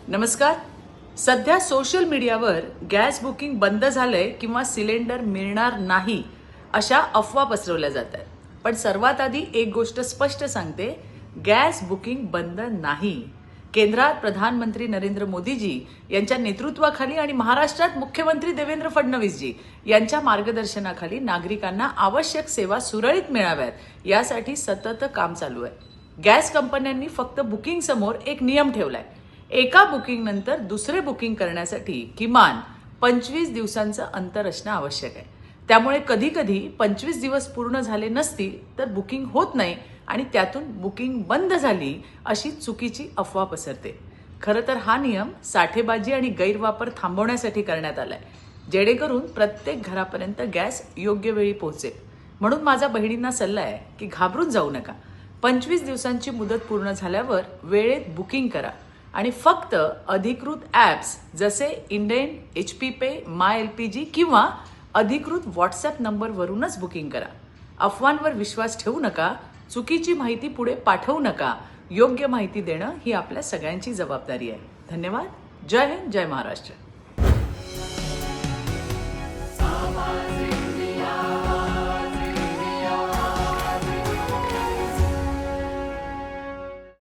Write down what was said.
नमस्कार. सध्या सोशल मीडियावर गॅस बुकिंग बंद झालंय किंवा सिलेंडर मिळणार नाही अशा अफवा पसरवल्या जात आहेत. पण सर्वात आधी एक गोष्ट स्पष्ट सांगते, गॅस बुकिंग बंद नाही. केंद्रात प्रधानमंत्री नरेंद्र मोदीजी यांच्या नेतृत्वाखाली आणि महाराष्ट्रात मुख्यमंत्री देवेंद्र फडणवीसजी यांच्या मार्गदर्शनाखाली नागरिकांना आवश्यक सेवा सुरळीत मिळाव्यात यासाठी सतत काम चालू आहे. गॅस कंपन्यांनी फक्त बुकिंग समोर एक नियम ठेवलाय. एका बुकिंग नंतर दुसरे बुकिंग करण्यासाठी किमान 25 दिवसांचं अंतर असणं आवश्यक आहे. त्यामुळे कधी कधी 25 दिवस पूर्ण झाले नसतील तर बुकिंग होत नाही आणि त्यातून बुकिंग बंद झाली अशी चुकीची अफवा पसरते. खरं तर हा नियम साठेबाजी आणि गैरवापर थांबवण्यासाठी करण्यात आलाय, जेणेकरून प्रत्येक घरापर्यंत गॅस योग्य वेळी पोहोचेल. म्हणून माझा बहिणींना सल्ला आहे की घाबरून जाऊ नका. 25 दिवसांची मुदत पूर्ण झाल्यावर वेळेत बुकिंग करा आणि फक्त अधिकृत ॲप्स जसे इंडेन, HP पे, माय LPG किंवा अधिकृत व्हॉट्सॲप नंबरवरूनच बुकिंग करा. अफवांवर विश्वास ठेवू नका, चुकीची माहिती पुढे पाठवू नका. योग्य माहिती देणं ही आपल्या सगळ्यांची जबाबदारी आहे. धन्यवाद. जय हिंद, जय महाराष्ट्र.